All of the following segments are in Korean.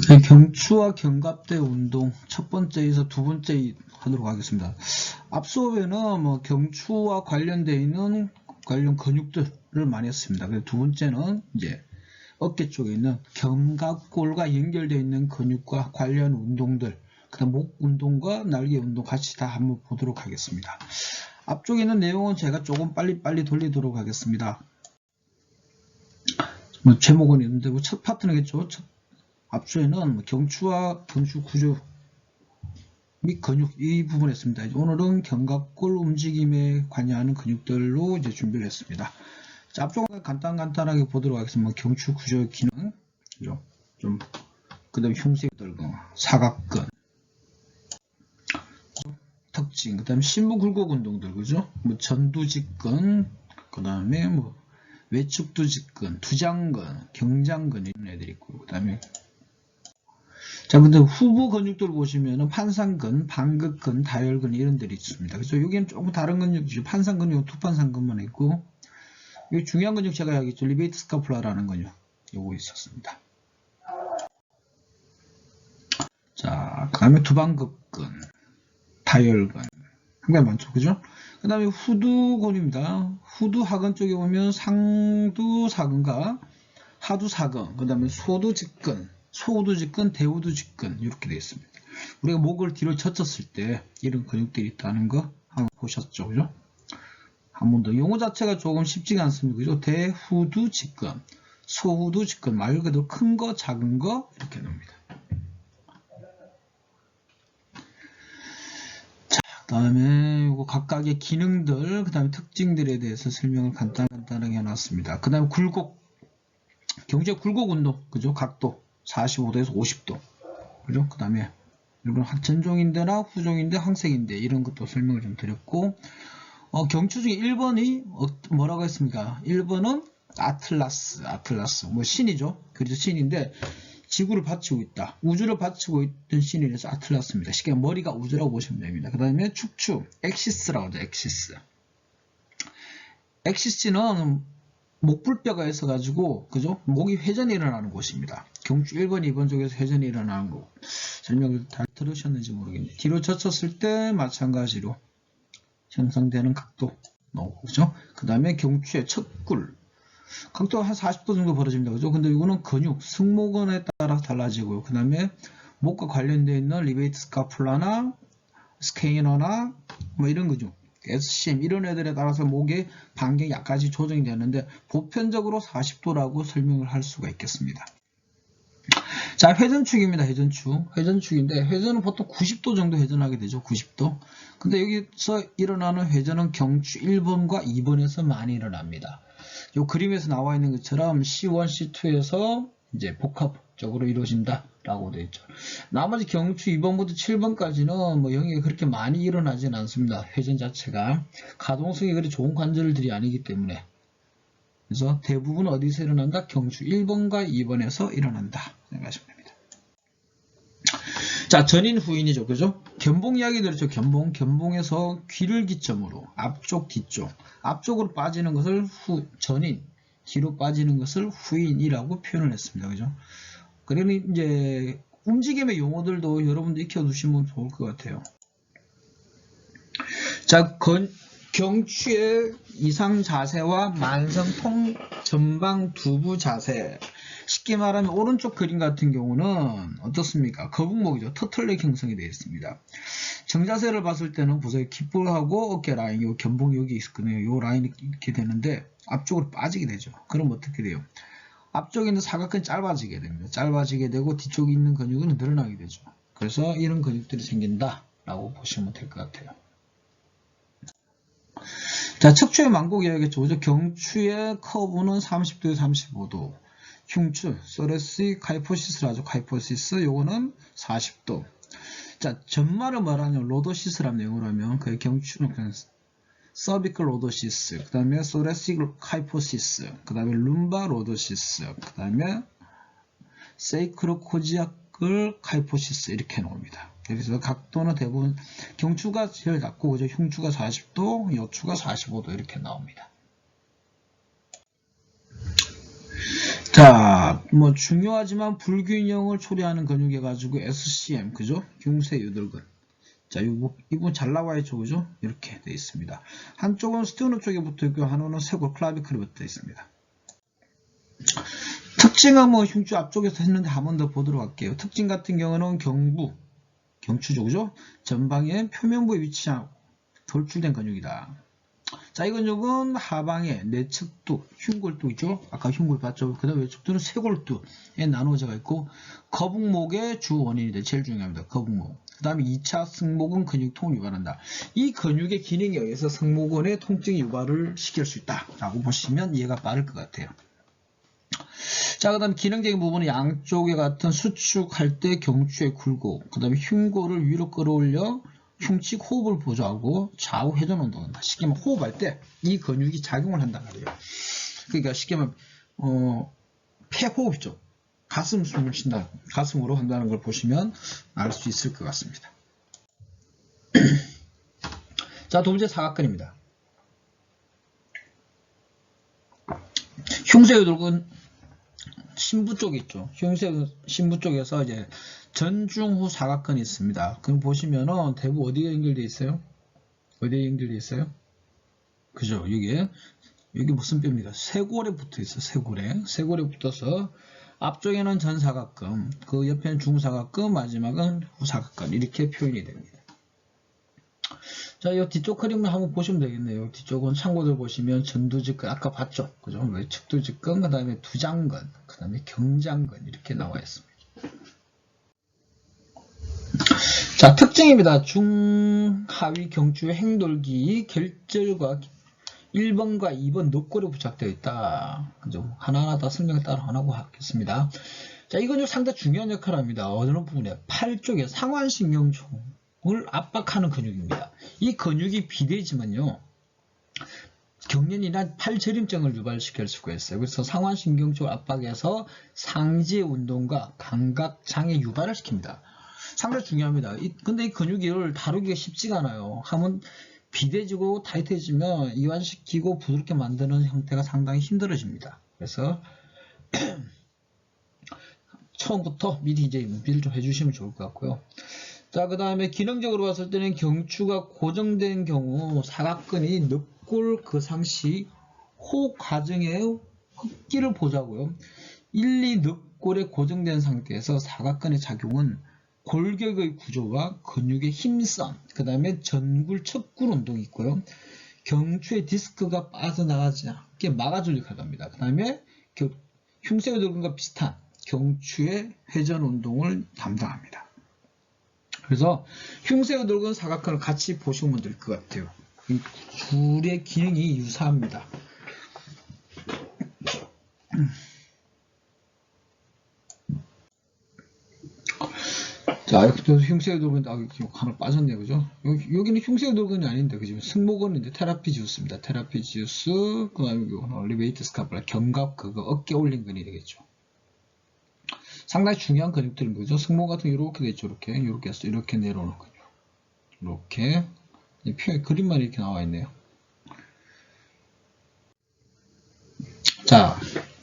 네, 경추와 견갑대 운동 첫 번째에서 두 번째 하도록 하겠습니다. 앞 수업에는 뭐 경추와 관련되어 있는 관련 근육들을 많이 했습니다. 그리고 두 번째는 이제 어깨 쪽에 있는 견갑골과 연결되어 있는 근육과 관련 운동들, 그다음 목 운동과 날개 운동 같이 다 한번 보도록 하겠습니다. 앞쪽에 있는 내용은 제가 조금 빨리 돌리도록 하겠습니다. 뭐 제목은 있는데 뭐 첫 파트너겠죠. 앞서에는 경추와 경추 구조 및 근육 이 부분에 했습니다. 오늘은 견갑골 움직임에 관여하는 근육들로 이제 준비를 했습니다. 자, 앞쪽은 간단하게 보도록 하겠습니다. 경추 구조 기능, 그죠? 좀 그다음 흉쇄들, 사각근 특징, 그다음 심부 굴곡 운동들, 그죠? 뭐 전두직근, 그다음에 뭐 외측두직근, 두장근, 경장근 이런 애들이 있고, 그다음에 자, 근데 후보 근육들 보시면은 판상근, 방극근, 다혈근 이런 데이 있습니다. 그래서 여기는 조금 다른 근육이죠. 판상근육은 투판상근만 있고, 여기 중요한 근육 제가 여기죠. 리베이트 스카플라라는 근육. 요거 있었습니다. 자, 그 다음에 두방극근, 다혈근. 굉장히 많죠. 그죠? 그 다음에 후두근입니다. 후두하근 쪽에 보면 상두사근과 하두사근, 그 다음에 소두직근, 소우두직근, 대우두직근 이렇게 되어 있습니다. 우리가 목을 뒤로 젖혔을 때 이런 근육들이 있다는 거 한번 보셨죠, 그죠? 한 번 더. 용어 자체가 조금 쉽지가 않습니다, 그죠? 대후두직근, 소후두직근 말 그대로 큰 거, 작은 거 이렇게 나옵니다. 자, 그다음에 이거 각각의 기능들, 그다음에 특징들에 대해서 설명을 간단하게 해놨습니다. 그다음에 굴곡, 경제 굴곡 운동, 그죠? 각도 45도에서 50도. 그죠? 그 다음에 이건 전종인대나 후종인대, 항색인대 이런 것도 설명을 좀 드렸고, 경추 중에 1번이 뭐라고 했습니까? 1번은 아틀라스, 뭐 신이죠. 그래서 신인데 지구를 받치고 있다. 우주를 받치고 있던 신이라서 아틀라스입니다. 쉽게 머리가 우주라고 보시면 됩니다. 그 다음에 축추, 엑시스라고 하죠. 엑시스. 엑시스는 목불뼈가 있어가지고, 그죠? 목이 회전이 일어나는 곳입니다. 경추 1번, 2번 쪽에서 회전이 일어나는 곳. 설명을 다 들으셨는지 모르겠네요. 뒤로 젖혔을 때 마찬가지로 형성되는 각도 나오고, 그죠? 그 다음에 경추의 척굴. 각도가 한 40도 정도 벌어집니다. 그죠? 근데 이거는 근육, 승모근에 따라 달라지고요. 그 다음에 목과 관련되어 있는 리베이트 스카플라나 스케이너나 뭐 이런 근육. SCM 이런 애들에 따라서 목의 반경이 약간씩 조정이 되는데 보편적으로 40도라고 설명을 할 수가 있겠습니다. 자, 회전축입니다. 회전축인데 회전은 보통 90도 정도 회전하게 되죠. 90도. 근데 여기서 일어나는 회전은 경추 1번과 2번에서 많이 일어납니다. 이 그림에서 나와 있는 것처럼 C1, C2에서 이제 복합적으로 이루어진다 라고 되어 있죠. 나머지 경추 2번부터 7번까지는 뭐 영역이 그렇게 많이 일어나지는 않습니다. 회전 자체가 가동성이 그리 좋은 관절들이 아니기 때문에. 그래서 대부분 어디서 일어난다? 경추 1번과 2번에서 일어난다 생각하시면 됩니다. 자, 전인 후인이죠. 그죠? 견봉 이야기 들었죠. 견봉에서 귀를 기점으로 앞쪽 뒤쪽 앞쪽으로 빠지는 것을 전인, 뒤로 빠지는 것을 후인이라고 표현을 했습니다. 그죠? 그러니 이제 움직임의 용어들도 여러분들 익혀두시면 좋을 것 같아요. 자, 경추의 이상 자세와 만성통 전방 두부 자세. 쉽게 말하면 오른쪽 그림 같은 경우는 어떻습니까? 거북목이죠. 터틀넥 형성이 되어 있습니다. 정자세를 봤을 때는 보세요. 귓볼하고 어깨 라인, 요 견봉이 여기 있거든요. 요 라인이 이렇게 되는데 앞쪽으로 빠지게 되죠. 그럼 어떻게 돼요? 앞쪽에 있는 사각근이 짧아지게 됩니다. 짧아지게 되고 뒤쪽에 있는 근육은 늘어나게 되죠. 그래서 이런 근육들이 생긴다라고 보시면 될 것 같아요. 자, 척추의 만곡 이야기했죠. 경추의 커브는 30도에 35도. 흉추, 소레시, 카이포시스를 하죠. 카이포시스, 요거는 40도. 자, 전말을 말하는 로도시스라는 내용으로 하면, 그 경추는 그냥 서비클 로도시스, 그 다음에 소레시 카이포시스, 그 다음에 룸바 로도시스, 그 다음에 세이크로코지아클 카이포시스, 이렇게 나옵니다. 그래서 각도는 대부분 경추가 제일 낮고, 그죠? 흉추가 40도, 여추가 45도, 이렇게 나옵니다. 자, 뭐 중요하지만 불균형을 초래하는 근육에 가지고 SCM, 그죠? 흉쇄유돌근. 자, 이 부분 잘 나와 있죠, 그죠? 이렇게 되어 있습니다. 한쪽은 스티오너 쪽에 붙어 있고, 하나는 쇄골 클라비클에 붙어 있습니다. 특징은 뭐 흉추 앞쪽에서 했는데 한 번 더 보도록 할게요. 특징 같은 경우는 경추죠, 그죠? 전방에 표면부에 위치하고 돌출된 근육이다. 자, 이 근육은 하방에 내측두, 흉골두 있죠? 아까 흉골 봤죠? 그 다음 외측두는 쇄골두에 나누어져 있고, 거북목의 주 원인이 제일 중요합니다. 거북목. 그 다음에 2차 승모근 근육통을 유발한다. 이 근육의 기능에 의해서 승모근의 통증 유발을 시킬 수 있다. 라고 보시면 이해가 빠를 것 같아요. 자, 그 다음 기능적인 부분은 양쪽에 같은 수축할 때 경추의 굴곡, 그 다음에 흉골을 위로 끌어올려 흉측 호흡을 보조하고 좌우 회전 운동을 한다. 쉽게 말하면 호흡할 때 이 근육이 작용을 한단 말이에요. 그러니까 쉽게 말하면 폐호흡이죠. 가슴 숨을 쉰다. 가슴으로 한다는 걸 보시면 알 수 있을 것 같습니다. 자, 두 번째 사각근입니다. 흉쇄유돌근 신부 쪽에 있죠. 신부 쪽에서 이제 전중후 사각근이 있습니다. 그럼 보시면은 대부분 어디에 연결되어 있어요? 어디에 연결되어 있어요? 그죠? 여기 무슨 뼈입니까? 쇄골에 붙어 있어. 쇄골에 붙어서 앞쪽에는 전사각근, 그 옆에는 중사각근, 마지막은 후사각근 이렇게 표현이 됩니다. 자, 이 뒤쪽 그림을 한번 보시면 되겠네요. 뒤쪽은 참고들 보시면 전두직근 아까 봤죠? 그죠? 외측두직근, 그 다음에 두장근, 그 다음에 경장근 이렇게 나와 있습니다. 자, 특징입니다. 중하위 경추의 행돌기 결절과 1번과 2번 늑골에 부착되어 있다. 그죠? 하나하나 다 설명을 따로 안 하고 하겠습니다. 자, 이 근육 상당히 중요한 역할을 합니다. 어느 부분에? 팔 쪽에 상완신경총을 압박하는 근육입니다. 이 근육이 비대해지면요, 경련이나 팔저림증을 유발시킬 수가 있어요. 그래서 상완신경총을 압박해서 상지의 운동과 감각장애 유발을 시킵니다. 상당히 중요합니다. 근데 이 근육을 다루기가 쉽지가 않아요. 하면 비대해지고 타이트해지면 이완시키고 부드럽게 만드는 형태가 상당히 힘들어집니다. 그래서 처음부터 미리 이제 준비를 좀 해주시면 좋을 것 같고요. 자, 그 다음에 기능적으로 봤을 때는 경추가 고정된 경우 사각근이 늑골 거상시 호흡 과정의 흡기를 보자고요. 1, 2 늑골에 고정된 상태에서 사각근의 작용은 골격의 구조와 근육의 힘선, 그 다음에 전굴, 척굴 운동이 있고요. 경추의 디스크가 빠져나가지 않게 막아줄 역할을 합니다. 그 다음에 흉쇄유돌근과 비슷한 경추의 회전 운동을 담당합니다. 그래서 흉쇄유돌근 사각근을 같이 보시면 될 것 같아요. 이 둘의 기능이 유사합니다. 자, 이렇게 또 흉쇄유돌근, 하나 빠졌네요. 그죠? 여기는 흉쇄유돌근이 아닌데, 그죠? 승모근인데, 테라피지우스입니다. 테라피지우스, 그 다음에 올리베이트 스카플라, 견갑, 어깨 올린 근이 되겠죠. 상당히 중요한 근육들인 거죠. 승모 같은 게 이렇게 되죠. 이렇게 해서 이렇게 내려오는 근육. 이렇게. 그림만 이렇게 나와 있네요. 자,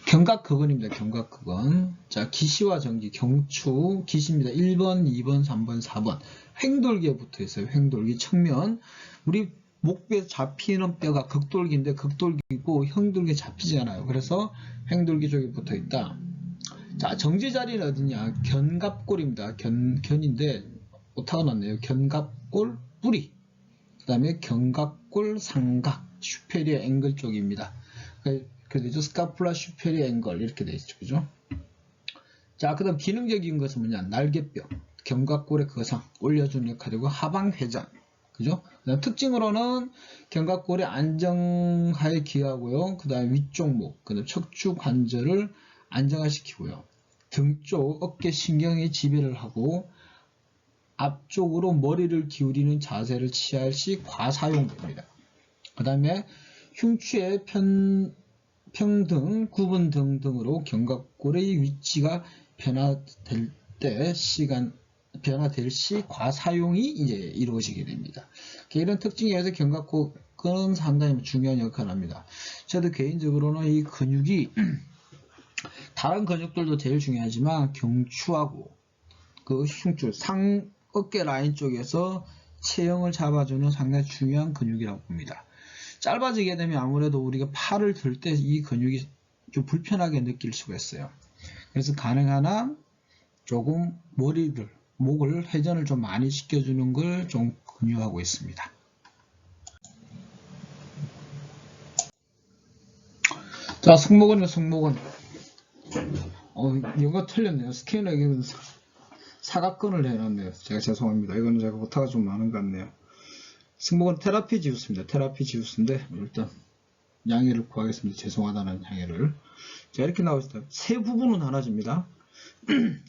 견갑근입니다. 견갑근. 자, 기시와 정기, 경추, 기시입니다. 1번, 2번, 3번, 4번. 횡돌기에 붙어 있어요. 횡돌기, 측면. 우리 목뼈에 잡히는 뼈가 극돌기인데 극돌기고 형돌기에 잡히지 않아요. 그래서 횡돌기 쪽에 붙어 있다. 자, 정지 자리는 어디냐? 견갑골입니다. 견인데 오타가 났네요. 견갑골 뿌리. 그 다음에 견갑골 상각, 슈페리어 앵글 쪽입니다. 그래서 스카플라 슈페리어 앵글 이렇게 되어 있죠. 그죠? 자, 그 다음 기능적인 것은 뭐냐? 날개뼈, 견갑골의 거상, 올려주는 역할이고 하방 회전. 그죠? 그다음 특징으로는 견갑골의 안정화에 기여하고요. 그 다음 위쪽 목, 그 다음 척추 관절을 안정화시키고요. 등 쪽 어깨 신경이 지배를 하고 앞쪽으로 머리를 기울이는 자세를 취할 시 과사용됩니다. 그 다음에 흉추의 평등, 구분 등등으로 견갑골의 위치가 변화될 시 과사용이 이제 이루어지게 됩니다. 이런 특징에 의해서 견갑골은 상당히 중요한 역할을 합니다. 저도 개인적으로는 이 근육이 다른 근육들도 제일 중요하지만 경추하고 그 흉추 상 어깨 라인 쪽에서 체형을 잡아주는 상당히 중요한 근육이라고 봅니다. 짧아지게 되면 아무래도 우리가 팔을 들 때 이 근육이 좀 불편하게 느낄 수가 있어요. 그래서 가능한 한 조금 목을 회전을 좀 많이 시켜주는 걸 좀 권유하고 있습니다. 자, 승모근. 이거 틀렸네요. 스캐너에 사각근을 해놨네요. 제가 죄송합니다. 이거는 제가 오타가 좀 많은 것 같네요. 승모근 테라피 지우스입니다. 테라피 지우스인데 일단 양해를 구하겠습니다. 죄송하다는 양해를. 자, 이렇게 나와 있습니다. 세 부분은 하나집니다.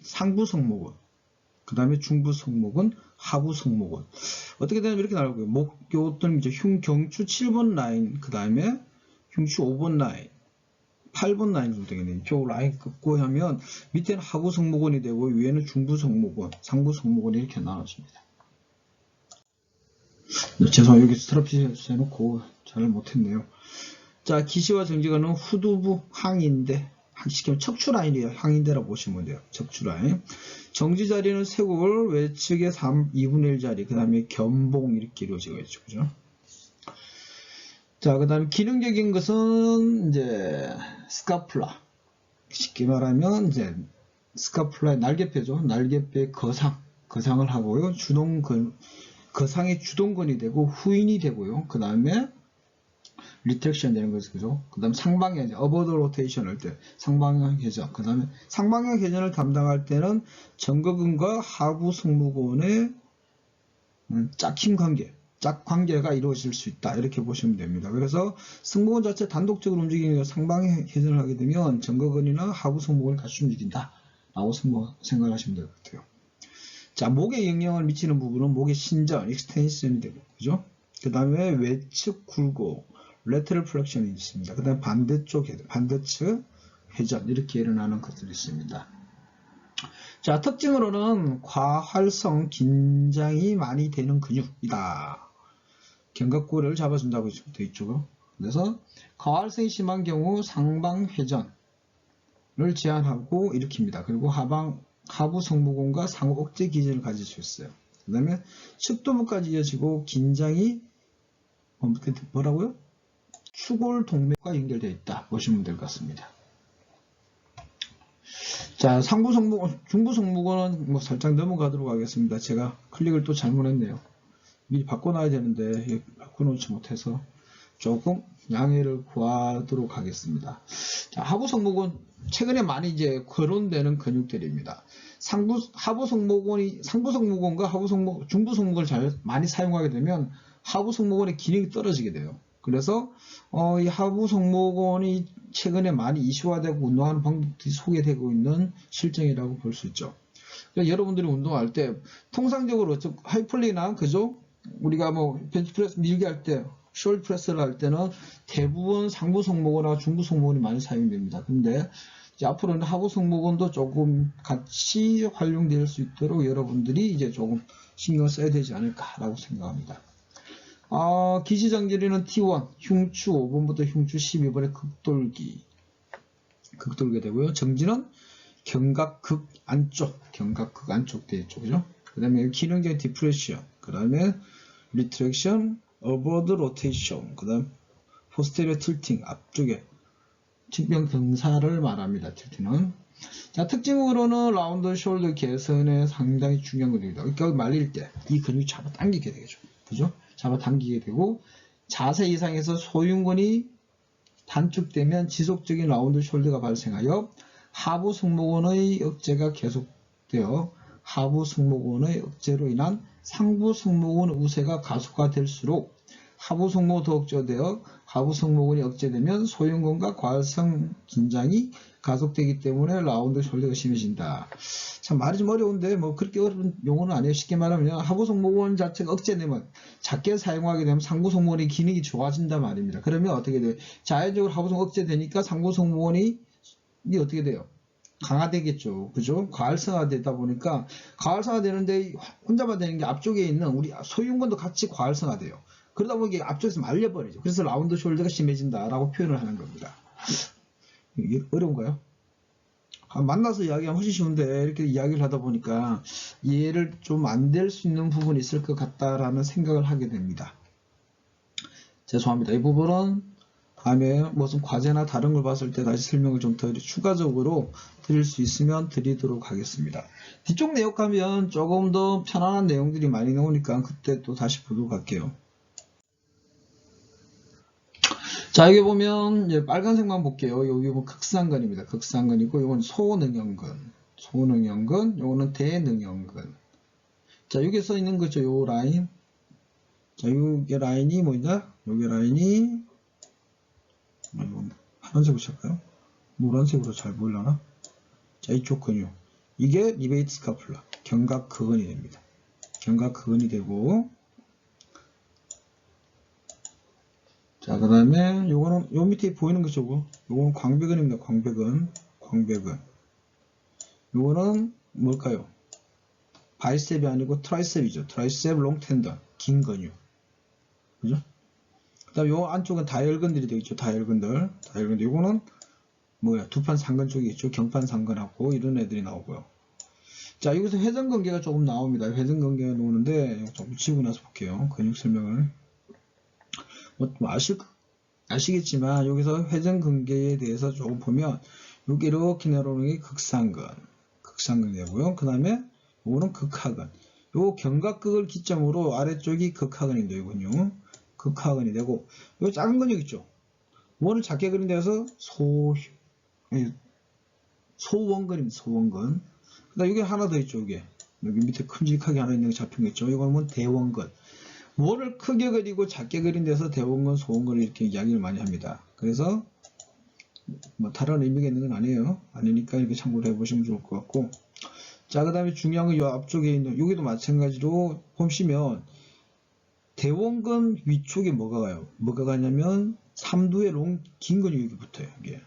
상부 승모근, 그 다음에 중부 승모근, 하부 승모근. 어떻게 되냐면 이렇게 나오고요. 목요든 이제 경추 7번 라인, 그 다음에 흉추 5번 라인, 8번 라인 정도 되겠네요. 저 라인 긋고 하면 밑에는 하부 승모근이 되고 위에는 중부 승모근, 상부 승모근이 이렇게 나눠집니다. 죄송해요. 여기 스트라피 해놓고 잘 못했네요. 자, 기시와 정지근은 후두부 항인대, 시키면 척추라인이에요. 항인대라고 보시면 돼요. 척추라인. 정지 자리는 쇄골 외측의 2분의 1 자리, 그 다음에 견봉 이렇게 이루어지고 있죠. 그죠? 자, 그 다음에 기능적인 것은 이제 스카플라. 쉽게 말하면 이제 스카플라의 날개뼈죠. 날개뼈의 거상을 하고요. 거상의 주동근이 되고 후인이 되고요. 그 다음에 리트랙션 되는 거죠. 그죠? 그 다음 상방향, 어버드 로테이션 할 때 상방향 회전. 그 다음에 상방향 회전을 담당할 때는 정거근과 하부 승모근의 짝 관계가 이루어질 수 있다. 이렇게 보시면 됩니다. 그래서 승모근 자체 단독적으로 움직이는 상방향 회전을 하게 되면 정거근이나 하부 승모근이 같이 움직인다. 라고 생각하시면 될 것 같아요. 자, 목에 영향을 미치는 부분은 목의 신전, 익스텐션이 되고, 그죠? 그 다음에 외측 굴곡, 레터럴 플렉션이 있습니다. 그 다음에 반대측 회전, 이렇게 일어나는 것들이 있습니다. 자, 특징으로는 과활성 긴장이 많이 되는 근육이다. 견갑골을 잡아준다고 되어 있죠. 그래서 과활성이 심한 경우 상방 회전을 제한하고 일으킵니다. 그리고 하부 승모근과 상부 억제 기질을 가질 수 있어요. 그 다음에 측두부까지 이어지고 긴장이 뭐라고요? 추골 동맥과 연결되어 있다 보시면 될 것 같습니다. 자, 상부 승모근, 중부 승모근은 뭐 살짝 넘어가도록 하겠습니다. 제가 클릭을 또 잘못했네요. 미리 바꿔놔야 되는데 바꿔놓지 못해서 조금 양해를 구하도록 하겠습니다. 자, 하부 승모근 최근에 많이 이제 거론되는 근육들입니다. 상부 승모근과 중부 승모근을 잘 많이 사용하게 되면 하부 승모근의 기능이 떨어지게 돼요. 그래서 이 하부 승모근이 최근에 많이 이슈화되고 운동하는 방법들이 소개되고 있는 실정이라고 볼 수 있죠. 그러니까 여러분들이 운동할 때 통상적으로 하이플리나 그죠? 우리가 뭐 벤치프레스 밀기 할 때, 숄더 프레스를 할 때는 대부분 상부 승모근이나 중부 승모근이 많이 사용됩니다. 근데 이제 앞으로는 하부 승모근도 조금 같이 활용될 수 있도록 여러분들이 이제 조금 신경을 써야 되지 않을까라고 생각합니다. 기시정지리는 T1, 흉추 5번부터 흉추 12번의 극돌게 되고요. 정지는 견갑극 안쪽 되어 있죠. 그죠? 그 다음에 기능적인 디프레션, 그 다음에 리트랙션, 어버드 로테이션, 그 다음 포스테리어 틸팅, 앞쪽에 측면 경사를 말합니다. 틸팅은. 자, 특징으로는 라운드 숄더 개선에 상당히 중요한 근육이다. 그러니까 말릴 때 이 근육이 잡아당기게 되죠. 그죠? 잡아당기게 되고 자세 이상에서 소흉근이 단축되면 지속적인 라운드 숄더가 발생하여 하부 승모근의 억제가 계속되어 하부 승모근의 억제로 인한 상부 승모근 우세가 가속화될수록 하부 승모근이 더 억제되어 하부 승모근이 억제되면 소흉근과 과활성 긴장이 가속되기 때문에 라운드 숄더가 심해진다. 참 말이 좀 어려운데 뭐 그렇게 어려운 용어는 아니에요. 쉽게 말하면 하부 승모근 자체가 억제되면 작게 사용하게 되면 상부 승모근의 기능이 좋아진다 말입니다. 그러면 어떻게 돼요? 자연적으로 하부 승모근 억제되니까 상부 승모근이 어떻게 돼요? 강화되겠죠. 그죠? 과활성화되다 보니까 과활성화되는데 혼자만 되는 게 앞쪽에 있는 우리 소흉근도 같이 과활성화돼요. 그러다 보니 앞쪽에서 말려버리죠. 그래서 라운드 숄더가 심해진다라고 표현을 하는 겁니다. 이게 어려운가요? 만나서 이야기하면 훨씬 쉬운데 이렇게 이야기를 하다 보니까 이해를 좀 안 될 수 있는 부분이 있을 것 같다라는 생각을 하게 됩니다. 죄송합니다. 이 부분은 다음에 무슨 과제나 다른 걸 봤을 때 다시 설명을 좀 더 추가적으로 드릴 수 있으면 드리도록 하겠습니다. 뒤쪽 내역 가면 조금 더 편안한 내용들이 많이 나오니까 그때 또 다시 보도록 할게요. 자, 여기 보면 이제 빨간색만 볼게요. 여기 보면 극상근입니다. 극상근이고 이건 소능형근, 소능형근, 요거는 대능형근. 자, 여기 써 있는 거죠. 요 라인. 자, 요게 라인이 뭐냐? 요게 라인이 파란색으로 칠까요? 노란색으로 잘 보이려나? 자, 이쪽 근육. 이게 리베이트 스카플라, 견갑근이 됩니다. 견갑근이 되고, 자, 그 다음에 요거는 요 밑에 보이는 거죠. 요거는 광배근입니다. 광배근. 광배근. 요거는 뭘까요? 바이셉이 아니고 트라이셉이죠. 트라이셉 롱 텐던. 긴 근육. 그죠? 그 다음에 요 안쪽은 다혈근들이 되겠죠. 다혈근들. 다혈근들. 요거는 뭐야? 두판 상근 쪽이 있죠. 경판 상근하고 이런 애들이 나오고요. 자, 여기서 회전근개가 조금 나옵니다. 회전근개가 나오는데 좀 붙이고 나서 볼게요. 근육 설명을. 뭐 아시겠지만 여기서 회전근개에 대해서 조금 보면 여기 이렇게 내려오는 게 극상근, 극상근이 되고요. 그 다음에 요거는 극하근. 요 견갑근을 기점으로 아래쪽이 극하근이 되군요. 극하근이 되고 요 작은 근육 있죠. 원을 작게 그린 데서 소원근입니다. 소원근. 그 다음 여기 하나 더 있죠. 여기 밑에 큼직하게 하나 있는 게 잡힌 거 있죠. 이거는 대원근. 원을 크게 그리고 작게 그린 데서 대원근, 소원근을 이렇게 이야기를 많이 합니다. 그래서 뭐 다른 의미가 있는 건 아니에요. 아니니까 이렇게 참고를 해보시면 좋을 것 같고. 자, 그 다음에 중요한 건 이 앞쪽에 있는 여기도 마찬가지로 보시면 대원근 위쪽에 뭐가 가요? 뭐가 가냐면 삼두의 긴 근육이 붙어요. 이게.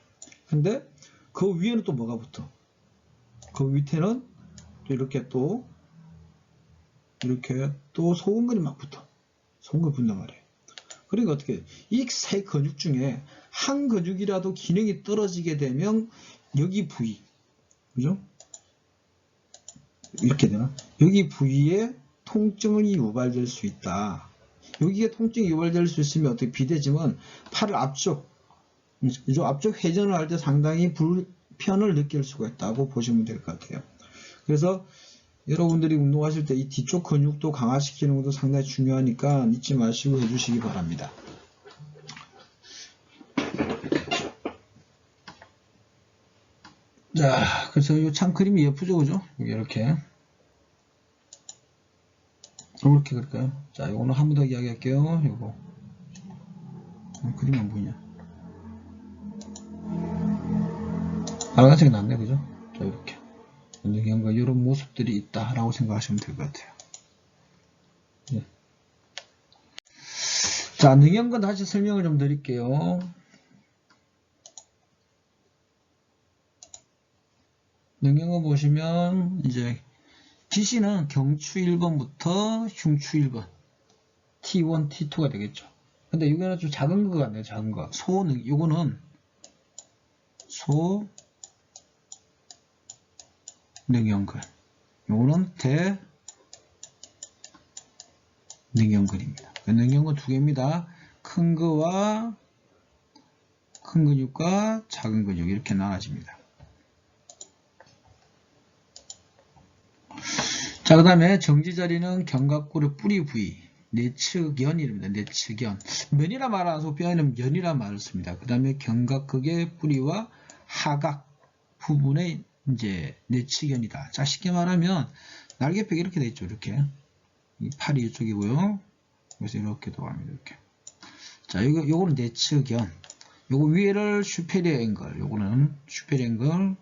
근데 그 위에는 또 뭐가 붙어? 그 밑에는 이렇게 또 소원근이 막 붙어. 소원근이 붙단 말이에요. 그러니까 어떻게 이 세 근육 중에 한 근육이라도 기능이 떨어지게 되면 여기 부위, 그죠? 이렇게 되나? 여기 부위에 통증이 유발될 수 있다. 여기에 통증이 유발될 수 있으면 어떻게 비대증은 팔을 앞쪽 회전을 할 때 상당히 불편을 느낄 수가 있다고 보시면 될 것 같아요. 그래서 여러분들이 운동하실 때 이 뒤쪽 근육도 강화시키는 것도 상당히 중요하니까 잊지 마시고 해주시기 바랍니다. 자, 그래서 이 참 그림이 예쁘죠, 그죠? 이렇게 그릴까요? 자, 이거는 한 번 더 이야기할게요. 이거 그림이 안 보이냐? 빨간색이 낫네, 그죠? 자, 이렇게 운동형과 이런 모습들이 있다라고 생각하시면 될 것 같아요. 네. 자, 능형근 다시 설명을 좀 드릴게요. 능형근 보시면 이제 GC는 경추 1번부터 흉추 1번 T1, T2가 되겠죠. 근데 이거는 좀 작은 거 같네요. 작은 거. 요거는 소능형근. 요거는 대능형근입니다. 능형근 두 개입니다. 큰 근육과 작은 근육 이렇게 나눠집니다. 자, 그 다음에 정지자리는 견갑골의 뿌리 부위, 내측연입니다. 내측연. 면이라 말 안 하고 뼈에는 면이라 말을 씁니다. 그 다음에 견갑극의 뿌리와 하각 부분에 이제 내측연이다. 자, 쉽게 말하면 날개뼈가 이렇게 돼 있죠. 이렇게. 이 팔이 이쪽이고요. 그래서 이렇게 들어갑니다. 이렇게. 자, 요거는 내측연. 요거 위에를 슈페리어 앵글. 요거는 슈페리어 앵글.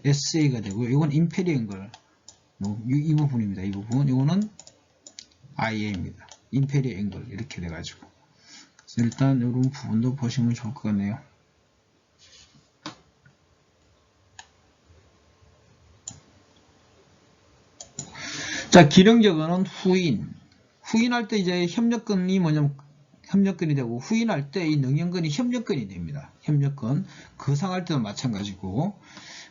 SA가 되고요. 이건 인페리어 앵글. 이 부분입니다. 이 부분. 이거는 IA입니다. 인페리어 앵글. 이렇게 돼가지고. 그래서 일단 이런 부분도 보시면 좋을 것 같네요. 자, 기능적어는 후인. 후인할 때 이제 협력근이 뭐냐면 협력근이 되고 후인할 때 이 능형근이 협력근이 됩니다. 협력근. 거상할 때도 마찬가지고.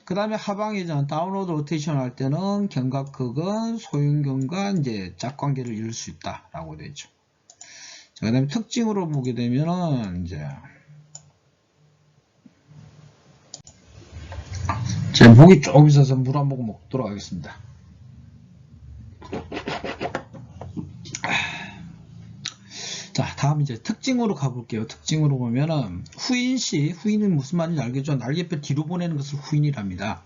그 다음에 하방회전, 다운로드 로테이션 할 때는 견갑극은 소형근과 이제 짝관계를 이룰 수 있다라고 되죠. 그 다음에 특징으로 보게 되면은 이제 제 목이 조금 있어서 물 한 모금 먹도록 하겠습니다. 자, 다음 이제 특징으로 가볼게요. 특징으로 보면은 후인시, 후인은 무슨 말인지 알겠죠? 날개뼈 뒤로 보내는 것을 후인이랍니다.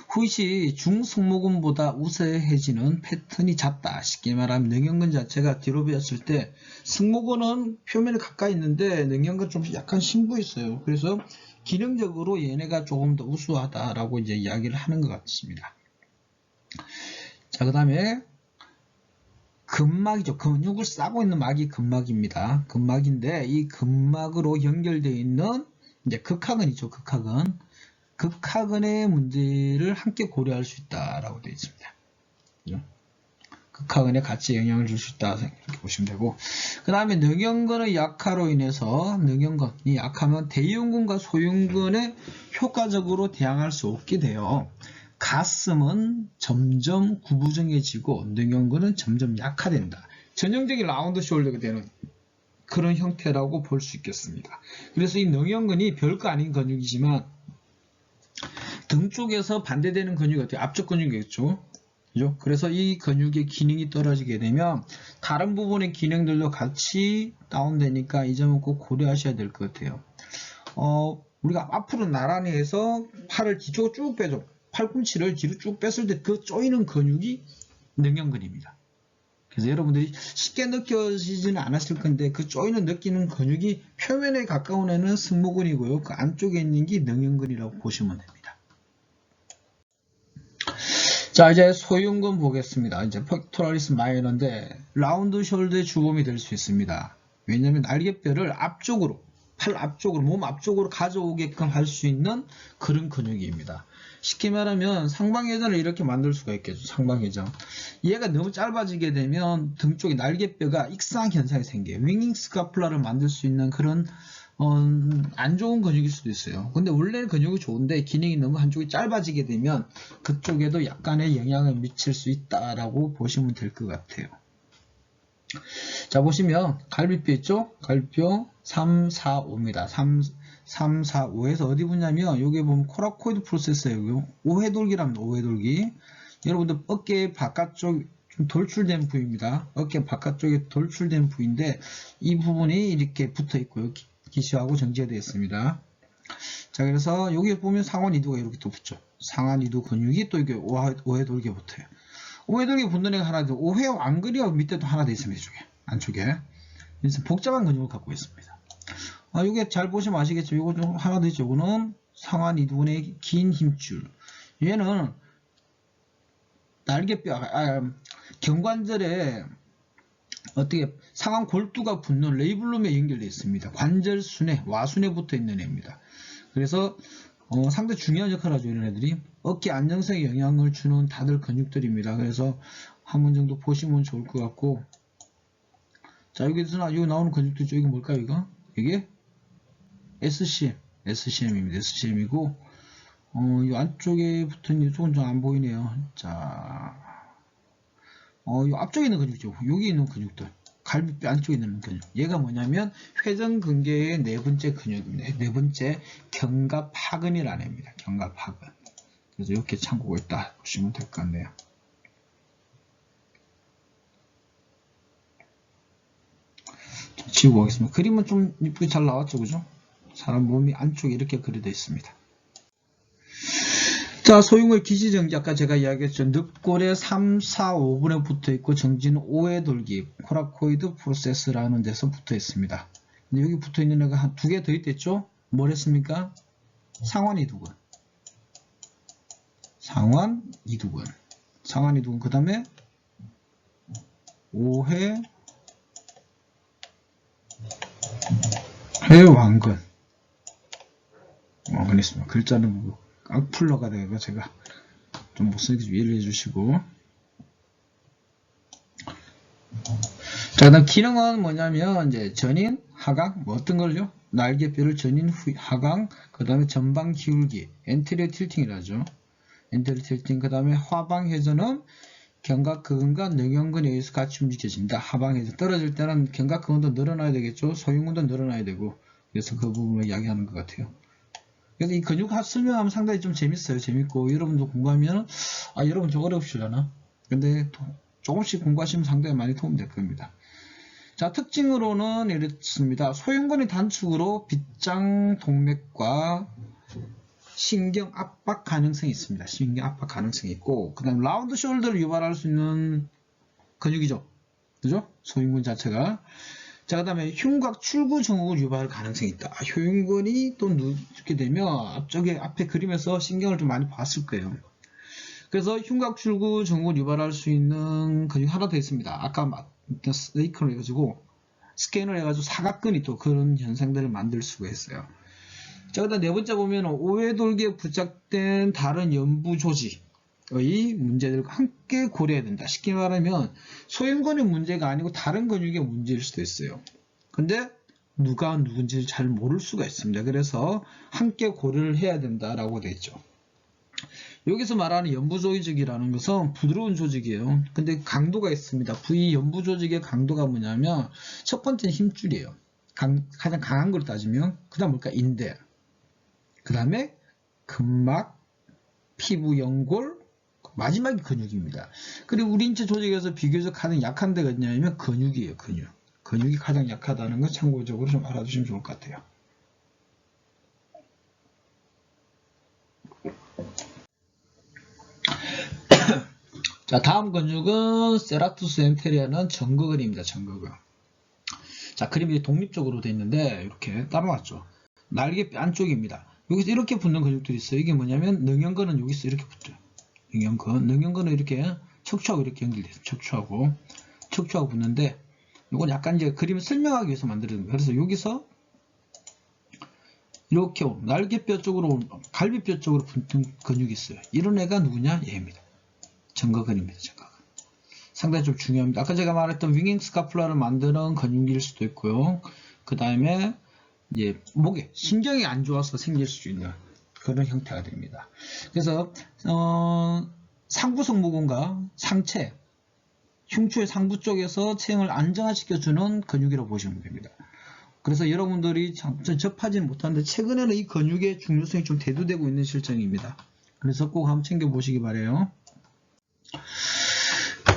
후인시 중승모근보다 우세해지는 패턴이 잦다. 쉽게 말하면 능형근 자체가 뒤로 베었을 때 승모근은 표면에 가까이 있는데 능형근 좀 약간 심부 있어요. 그래서 기능적으로 얘네가 조금 더 우수하다라고 이제 이야기를 하는 것 같습니다. 자, 그 다음에 근막이죠. 근육을 싸고 있는 막이 근막입니다. 근막인데 이 근막으로 연결되어 있는 이제 극하근이죠. 극하근. 극하근의 문제를 함께 고려할 수 있다라고 되어 있습니다. 극하근에 같이 영향을 줄 수 있다 이렇게 보시면 되고, 그 다음에 능형근의 약화로 인해서 능형근이 약하면 대흉근과 소흉근에 효과적으로 대항할 수 없게 돼요. 가슴은 점점 구부정해지고 능형근은 점점 약화된다. 전형적인 라운드 숄더가 되는 그런 형태라고 볼 수 있겠습니다. 그래서 이 능형근이 별거 아닌 근육이지만 등 쪽에서 반대되는 근육이 어때요? 앞쪽 근육이겠죠. 그죠? 그래서 이 근육의 기능이 떨어지게 되면 다른 부분의 기능들도 같이 다운되니까 이 점은 꼭 고려하셔야 될 것 같아요. 우리가 앞으로 나란히 해서 팔을 뒤쪽으로 쭉 빼죠. 팔꿈치를 뒤로 쭉 뺐을 때 그 조이는 근육이 능형근입니다. 그래서 여러분들이 쉽게 느껴지지는 않았을 건데 그 조이는 느끼는 근육이 표면에 가까운 애는 승모근이고요. 그 안쪽에 있는 게 능형근이라고 보시면 됩니다. 자, 이제 소흉근 보겠습니다. 이제 펙토라리스 마이너인데 라운드 숄더의 주범이 될 수 있습니다. 왜냐하면 날개뼈를 앞쪽으로, 팔 앞쪽으로, 몸 앞쪽으로 가져오게끔 할 수 있는 그런 근육입니다. 쉽게 말하면 상방회전을 이렇게 만들 수가 있겠죠. 상방회전. 얘가 너무 짧아지게 되면 등 쪽에 날개뼈가 익상 현상이 생겨요. 윙잉 스카플라를 만들 수 있는 그런 안 좋은 근육일 수도 있어요. 근데 원래 근육이 좋은데 기능이 너무 한쪽이 짧아지게 되면 그쪽에도 약간의 영향을 미칠 수 있다라고 보시면 될 것 같아요. 자, 보시면 갈비뼈 있죠? 갈비뼈 3, 4, 5입니다. 3, 4, 5에서 어디 붙냐면 여기 보면 코라코이드 프로세스예요. 오해돌기랍니다. 오해돌기. 여러분들 어깨 바깥쪽 좀 돌출된 부위입니다. 어깨 바깥쪽에 돌출된 부위인데 이 부분이 이렇게 붙어 있고요. 기시하고 정지가 되어 있습니다. 자, 그래서 여기 보면 상완 이두가 이렇게 또 붙죠. 상완 이두 근육이 또 이게 오해돌기에 붙어요. 오해돌기 붙는 애가 하나 더, 오해왕근이하고 밑에도 하나 더 있습니다. 이쪽에, 안쪽에. 그래서 복잡한 근육을 갖고 있습니다. 이게 잘 보시면 아시겠죠? 이거 좀 하나 더 있죠. 이거는 상완 이두근의 긴 힘줄. 얘는 날개뼈, 경관절에 어떻게 상완 골두가 붙는 레이블룸에 연결되어 있습니다. 관절순에, 와순에 붙어 있는 애입니다. 그래서 상당히 중요한 역할을 하죠. 이런 애들이 어깨 안정성에 영향을 주는 다들 근육들입니다. 그래서 한 번 정도 보시면 좋을 것 같고, 자, 여기 나오는 근육들 있죠. 이게 뭘까요? 이게 SCM입니다. SCM이고 이 안쪽에 붙은 이쪽은 좀 안 보이네요. 자, 이 앞쪽에 있는 근육이죠. 여기 있는 근육들, 갈비뼈 안쪽에 있는 근육. 얘가 뭐냐면 회전근개의 네 번째 근육입니다. 네 번째 견갑하근이라는 애입니다. 견갑하근. 그래서 이렇게 참고가 있다 보시면 될 것 같네요. 자, 지우고 가겠습니다. 그림은 좀 이쁘게 잘 나왔죠, 그죠? 사람 몸이 안쪽에 이렇게 그려져 있습니다. 자, 소흉의 기지정지 아까 제가 이야기했죠. 늑골에 3, 4, 5분에 붙어 있고 정지는 5회 돌기 코라코이드 프로세스라는 데서 붙어 있습니다. 근데 여기 붙어 있는 애가 한 두 개 더 있댔죠? 뭘 했습니까? 상완 이두근. 상완 이두근. 상완 이두근. 그 다음에 5회 회왕근. 왕근 있습니다. 글자는 뭐 악플러가 되고 제가 좀 못쓰게 좀 이해를 해주시고, 자, 그다음 기능은 뭐냐면 이제 전인, 하강, 뭐 어떤 걸요? 날개뼈를 전인, 하강, 그다음에 전방 기울기, 엔테리어 틸팅이라죠. 엔테리어 틸팅, 그다음에 하방 회전은 견갑근과 능형근에 의해서 같이 움직여집니다. 하방 회전 떨어질 때는 견갑근도 늘어나야 되겠죠. 소흉근도 늘어나야 되고, 그래서 그 부분을 이야기하는 것 같아요. 그래서 이 근육 설명하면 상당히 좀 재밌어요. 재밌고 여러분도 공부하면 여러분 좀 어려우시려나? 근데 조금씩 공부하시면 상당히 많이 도움이 될 겁니다. 자, 특징으로는 이렇습니다. 소흉근의 단축으로 빗장 동맥과 신경 압박 가능성이 있습니다. 신경 압박 가능성이 있고, 그 다음 라운드 숄더를 유발할 수 있는 근육이죠. 그죠? 소흉근 자체가. 자, 그 다음에 흉곽 출구 증후군 유발 가능성이 있다. 흉근이 또 누게 되면 앞에 그림에서 신경을 좀 많이 봤을 거예요. 그래서 흉곽 출구 증후군 유발할 수 있는 근육이 하나 더 있습니다. 아까 스테이크를 해가지고 스캔을 해가지고 사각근이 또 그런 현상들을 만들 수가 있어요. 자, 그 다음 네 번째 보면 오해돌기에 부착된 다른 연부 조직의 문제들과 함께 고려해야 된다. 쉽게 말하면 소흉근의 문제가 아니고 다른 근육의 문제일 수도 있어요. 근데 누가 누군지 잘 모를 수가 있습니다. 그래서 함께 고려를 해야 된다라고 되어 있죠. 여기서 말하는 연부 조직이라는 것은 부드러운 조직이에요. 근데 강도가 있습니다. 이 연부 조직의 강도가 뭐냐면 첫 번째는 힘줄이에요. 가장 강한 걸 따지면 그 다음 뭘까? 인대, 그 다음에 근막, 피부 연골, 마지막이 근육입니다. 그리고 우리 인체 조직에서 비교적 가장 약한 데가 있냐면 근육이에요. 근육이 가장 약하다는 걸 참고적으로 좀 알아두시면 좋을 것 같아요. 자, 다음 근육은 세라투스 엔테리아는 전거근입니다. 전거근. 자, 그림이 독립적으로 되어 있는데 이렇게 따라놨죠. 날개뼈 안쪽입니다. 여기서 이렇게 붙는 근육들이 있어요. 이게 뭐냐면 능형근은 여기서 이렇게 붙어요. 능형근은 이렇게 척추하고 이렇게 연결돼요. 척추하고 붙는데 이건 약간 이제 그림을 설명하기 위해서 만들어진 거예요. 그래서 여기서 이렇게 날개뼈 쪽으로 갈비뼈 쪽으로 붙는 근육이 있어요. 이런 애가 누구냐? 얘입니다. 전거근입니다. 전거근. 상당히 좀 중요합니다. 아까 제가 말했던 윙잉 스카플라를 만드는 근육일 수도 있고요. 그 다음에 이제 목에 신경이 안 좋아서 생길 수 있는 그런 형태가 됩니다. 그래서 상부 성모근과 상체, 흉추의 상부 쪽에서 체형을 안정화시켜주는 근육이라고 보시면 됩니다. 그래서 여러분들이 접하지는 못하는데 최근에는 이 근육의 중요성이 좀 대두되고 있는 실정입니다. 그래서 꼭 한번 챙겨보시기 바래요.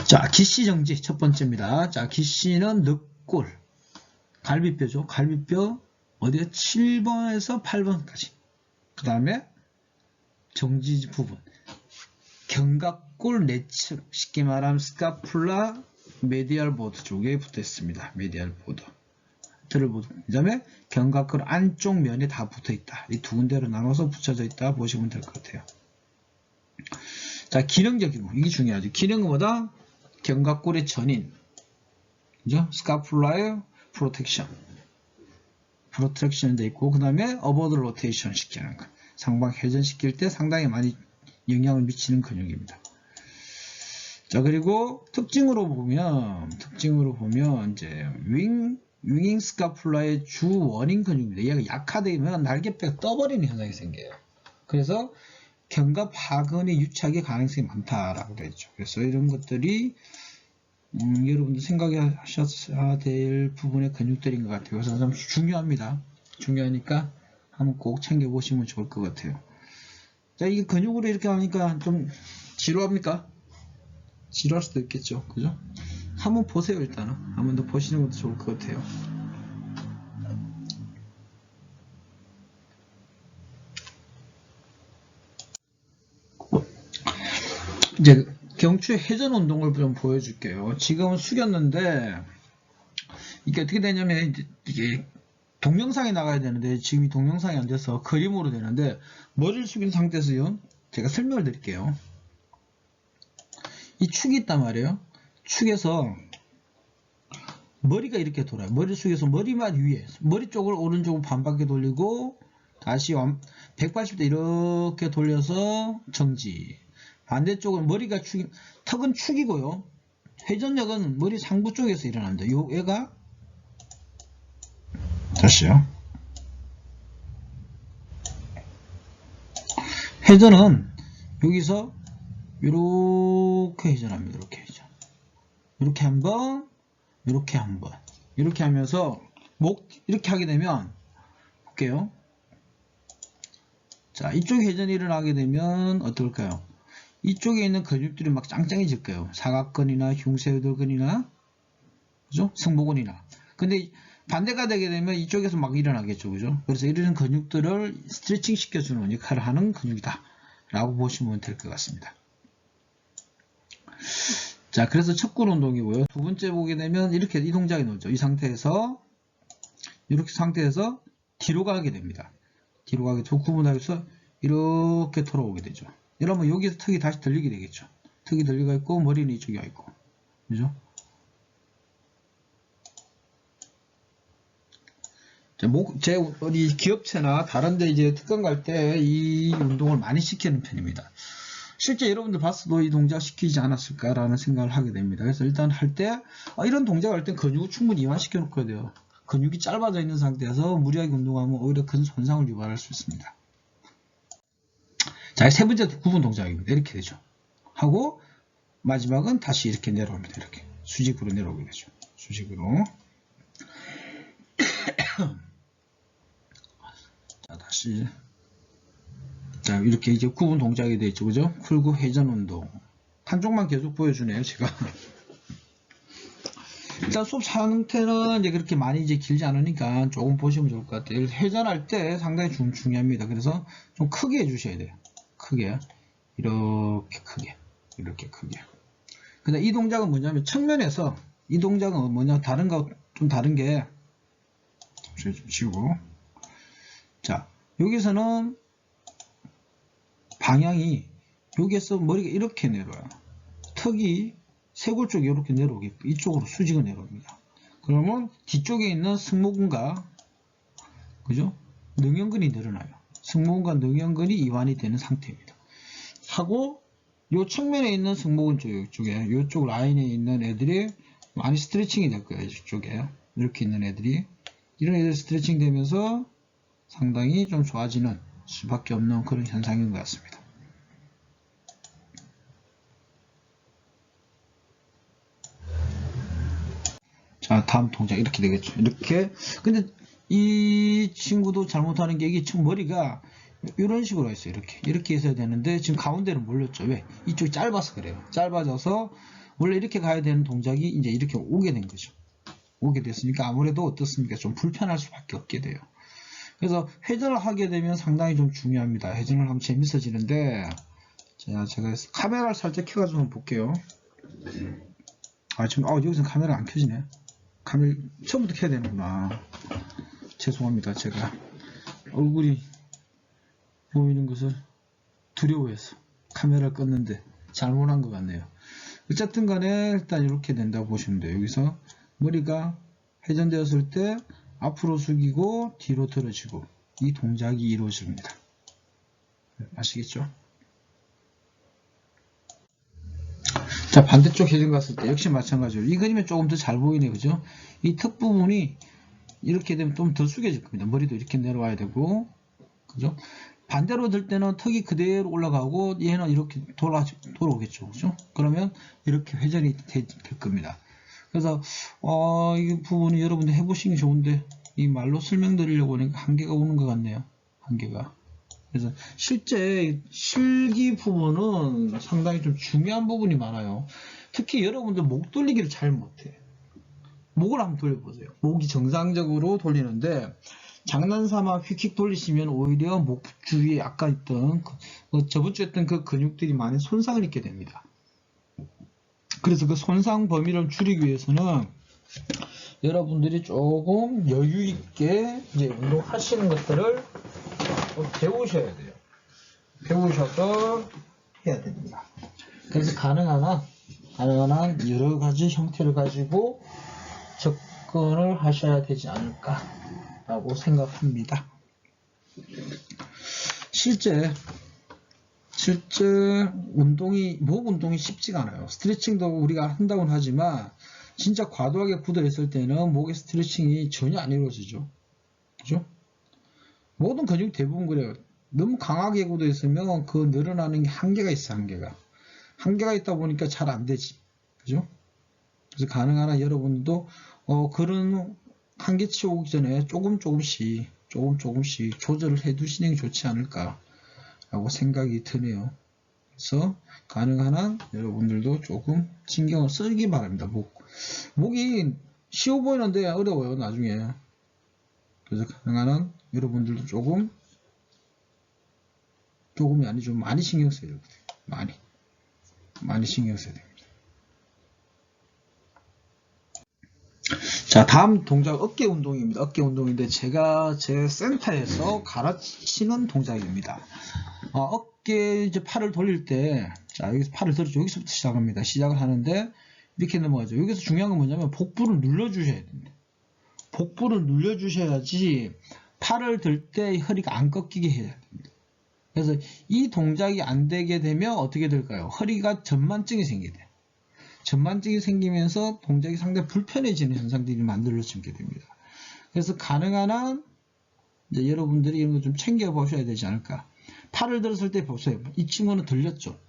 자, 기시정지 첫 번째입니다. 자, 기시는 늑골, 갈비뼈죠. 갈비뼈 어디에 7번에서 8번까지. 그 다음에 정지 부분, 견갑골 내측, 쉽게 말하면 스카플라 메디알 보드 쪽에 붙어 있습니다. 메디알 보드. 그 다음에 견갑골 안쪽 면에 다 붙어 있다. 이 두 군데로 나눠서 붙여져 있다 보시면 될 것 같아요. 자, 기능적인 부분, 이게 중요하죠. 기능은 뭐다? 견갑골의 전인, 그죠? 스카플라의 프로텍션 돼 있고, 그 다음에 어버드 로테이션 시키는 거. 상방 회전시킬 때 상당히 많이 영향을 미치는 근육입니다. 자, 그리고 특징으로 보면 이제 윙잉 스카플라의 주 원인 근육입니다. 얘가 약화되면 날개뼈가 떠버리는 현상이 생겨요. 그래서 견갑 하근의 유착의 가능성이 많다라고 되어 있죠. 그래서 이런 것들이 여러분들 생각하셔야 될 부분의 근육들인 것 같아요. 그래서 참 중요합니다. 중요하니까 한번 꼭 챙겨보시면 좋을 것 같아요. 자, 이게 근육으로 이렇게 하니까 좀 지루합니까? 지루할 수도 있겠죠. 그죠? 한번 보세요. 일단은 한 번 더 보시는 것도 좋을 것 같아요. 이제 경추의 회전 운동을 좀 보여줄게요. 지금은 숙였는데 이게 어떻게 되냐면 이게 동영상에 나가야 되는데 지금 이 동영상이 안 돼서 그림으로 되는데 머리를 숙인 상태에서요. 제가 설명을 드릴게요. 이 축이 있단 말이에요. 축에서 머리가 이렇게 돌아요. 머리 숙여서 머리만 위에, 머리 쪽을 오른쪽으로 반바퀴 돌리고 다시 180도 이렇게 돌려서 정지. 반대쪽은 머리가 턱은 축이고요. 회전력은 머리 상부 쪽에서 일어납니다. 요 애가 다시요. 회전은 여기서 이렇게 회전합니다. 이렇게 회전. 이렇게 한번, 이렇게 한번, 이렇게 하면서 목 이렇게 하게 되면 볼게요. 자, 이쪽 회전이 일어나게 되면 어떨까요? 이쪽에 있는 근육들이 막 짱짱해질 거예요. 사각근이나 흉쇄들근이나 그죠? 승모근이나. 근데 반대가 되게 되면 이쪽에서 막 일어나겠죠. 그죠? 그래서 이런 근육들을 스트레칭 시켜주는 역할을 하는 근육이다. 라고 보시면 될 것 같습니다. 자, 그래서 척근 운동이고요. 두 번째 보게 되면 이렇게 이 동작이 나오죠. 이 상태에서 이렇게 상태에서 뒤로 가게 됩니다. 뒤로 가게 두 구분하여서 이렇게 돌아오게 되죠. 이러면 여기서 턱이 다시 들리게 되겠죠. 턱이 들리가 있고 머리는 이쪽에 와 있고, 그죠? 제 어디 기업체나 다른데 이제 특강 갈 때 이 운동을 많이 시키는 편입니다. 실제 여러분들 봤어도 이 동작 시키지 않았을까라는 생각을 하게 됩니다. 그래서 일단 할 때 이런 동작을 할 때 근육을 충분히 이완시켜 놓고야 돼요. 근육이 짧아져 있는 상태에서 무리하게 운동하면 오히려 큰 손상을 유발할 수 있습니다. 자, 세 번째 구분 동작입니다. 이렇게 되죠. 하고 마지막은 다시 이렇게 내려옵니다. 이렇게 수직으로 내려오게 되죠. 수직으로. 자, 다시. 자, 이렇게 이제 구분 동작이 되어 있죠. 그죠? 풀구 회전 운동. 한쪽만 계속 보여주네요, 제가. 일단 수업 상태는 이제 그렇게 많이 이제 길지 않으니까 조금 보시면 좋을 것 같아요. 회전할 때 상당히 중요합니다. 그래서 좀 크게 해주셔야 돼요. 크게. 이렇게 크게. 이렇게 크게. 근데 이 동작은 뭐냐면 측면에서 이 동작은 뭐냐 다른 거 좀 다른 게 좀 지우고 자 여기서는 방향이 여기에서 머리가 이렇게 내려와요. 턱이 쇄골 쪽이 이렇게 내려오게 이쪽으로 수직을 내려옵니다. 그러면 뒤쪽에 있는 승모근과 그죠? 능형근이 늘어나요. 승모근과 능형근이 이완이 되는 상태입니다. 하고 요 측면에 있는 승모근 쪽에 이쪽 라인에 있는 애들이 많이 스트레칭이 될 거예요. 이쪽에 이렇게 있는 애들이 이런 애들 스트레칭 되면서 상당히 좀 좋아지는 수밖에 없는 그런 현상인 것 같습니다. 자, 다음 동작 이렇게 되겠죠. 이렇게. 근데 이 친구도 잘못하는 게 이게 지금 머리가 이런 식으로 했어요. 이렇게 있어야 되는데 지금 가운데로 몰렸죠. 왜? 이쪽이 짧아서 그래요. 짧아져서 원래 이렇게 가야 되는 동작이 이제 이렇게 오게 된 거죠. 오게 됐으니까 아무래도 어떻습니까? 좀 불편할 수밖에 없게 돼요. 그래서 회전을 하게 되면 상당히 좀 중요합니다. 회전을 하면 재밌어지는데 제가 카메라를 살짝 켜가지고 한번 볼게요. 지금 여기서 카메라 안 켜지네. 카메라 처음부터 켜야 되는구나. 죄송합니다. 제가 얼굴이 보이는 것을 두려워해서 카메라를 껐는데 잘못한 것 같네요. 어쨌든 간에 일단 이렇게 된다고 보시면 돼요. 여기서 머리가 회전되었을 때 앞으로 숙이고 뒤로 들어지고 이 동작이 이루어집니다. 아시겠죠? 자, 반대쪽 회전 갔을 때 역시 마찬가지로 이 그림에 조금 더 잘 보이네. 그죠? 이 턱 부분이 이렇게 되면 좀 더 숙여질 겁니다. 머리도 이렇게 내려와야 되고 그죠? 반대로 들 때는 턱이 그대로 올라가고 얘는 이렇게 돌아오겠죠. 그죠? 그러면 이렇게 회전이 될 겁니다. 그래서 이 부분은 여러분들 해보시는 게 좋은데 이 말로 설명드리려고 하니까 한계가 오는 것 같네요. 한계가. 그래서 실제 실기 부분은 상당히 좀 중요한 부분이 많아요. 특히 여러분들 목 돌리기를 잘 못해. 목을 한번 돌려보세요. 목이 정상적으로 돌리는데 장난삼아 휙휙 돌리시면 오히려 목 주위에 아까 있던 저번 주에 했던 그 근육들이 많이 손상을 입게 됩니다. 그래서 그 손상 범위를 줄이기 위해서는 여러분들이 조금 여유 있게 이제 운동하시는 것들을 배우셔야 돼요. 배우셔서 해야 됩니다. 그래서 가능한 한 여러 가지 형태를 가지고 접근을 하셔야 되지 않을까라고 생각합니다. 실제 실제 목 운동이 쉽지가 않아요. 스트레칭도 우리가 한다고는 하지만 진짜 과도하게 굳어 있을 때는 목의 스트레칭이 전혀 안 이루어지죠. 그죠? 모든 근육 대부분 그래요. 너무 강하게 굳어 있으면 그 늘어나는 게 한계가 있어, 한계가. 한계가 있다 보니까 잘 안 되지. 그죠? 그래서 가능한 한 여러분도 그런 한계치 오기 전에 조금씩 조절을 해 두시는 게 좋지 않을까라고 생각이 드네요. 그래서 가능한 한 여러분들도 조금 신경을 쓰기 바랍니다. 목이 쉬워 보이는데 어려워요, 나중에. 그래서 가능한 한 여러분들도 조금이 아니죠. 좀 많이 신경 써야 돼요. 많이 신경 써야 됩니다. 자, 다음 동작 어깨 운동입니다. 어깨 운동인데 제가 제 센터에서 가르치는 동작입니다. 어깨 이제 팔을 돌릴 때, 자, 여기서 팔을 들었죠. 여기서부터 시작합니다. 시작을 하는데 이렇게 넘어가죠. 여기서 중요한 건 뭐냐면 복부를 눌러주셔야 됩니다. 복부를 눌러주셔야지 팔을 들 때 허리가 안 꺾이게 해야 됩니다. 그래서 이 동작이 안 되게 되면 어떻게 될까요? 허리가 전만증이 생기게 돼요. 전만증이 생기면서 동작이 상당히 불편해지는 현상들이 만들어지게 됩니다. 그래서 가능한 한 이제 여러분들이 이런 거 좀 챙겨 보셔야 되지 않을까. 팔을 들었을 때 보세요. 이 친구는 들렸죠.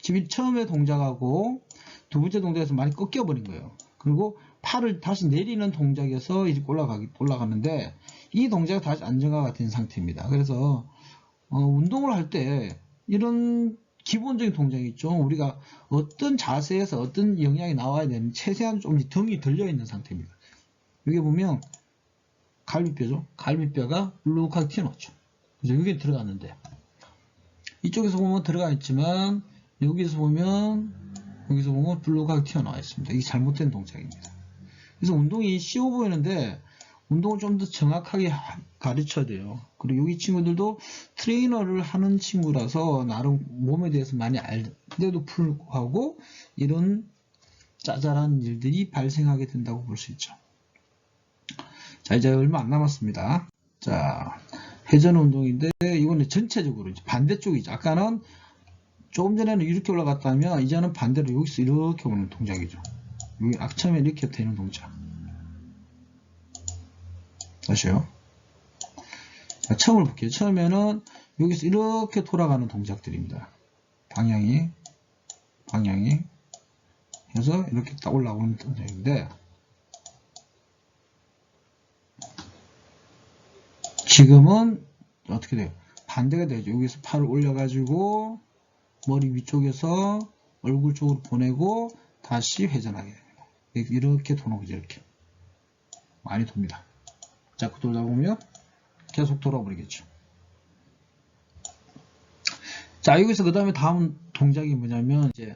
지금 처음에 동작하고 두 번째 동작에서 많이 꺾여 버린 거예요. 그리고 팔을 다시 내리는 동작에서 이제 올라가는데 이 동작이 다시 안정화가 된 상태입니다. 그래서 운동을 할 때 이런 기본적인 동작이 있죠. 우리가 어떤 자세에서 어떤 영향이 나와야 되는 최대한 좀 등이 들려 있는 상태입니다. 여기 보면 갈비뼈죠. 갈비뼈가 울룩하게 튀어나왔죠. 그래서 여기 들어갔는데 이쪽에서 보면 들어가 있지만 여기서 보면 울룩하게 튀어나와 있습니다. 이게 잘못된 동작입니다. 그래서 운동이 쉬워 보이는데 운동을 좀 더 정확하게 가르쳐야 돼요. 그리고 여기 친구들도 트레이너를 하는 친구라서 나름 몸에 대해서 많이 알는데도 불구하고 이런 짜잘한 일들이 발생하게 된다고 볼 수 있죠. 자, 이제 얼마 안 남았습니다. 자, 회전 운동인데 이거는 전체적으로 이제 반대쪽이죠. 아까는 조금 전에는 이렇게 올라갔다면 이제는 반대로 여기서 이렇게 오는 동작이죠. 여기 처음에 이렇게 되는 동작. 다시요. 자, 처음을 볼게요. 처음에는 여기서 이렇게 돌아가는 동작들입니다. 방향이 해서 이렇게 딱 올라오는 동작인데 지금은 어떻게 돼요? 반대가 되죠. 여기서 팔을 올려가지고 머리 위쪽에서 얼굴 쪽으로 보내고 다시 회전하게 됩니다. 이렇게 도는 거죠. 이렇게 많이 돕니다. 자꾸 돌다 보면 계속 돌아버리겠죠. 자, 여기서 그 다음에 다음 동작이 뭐냐면 이제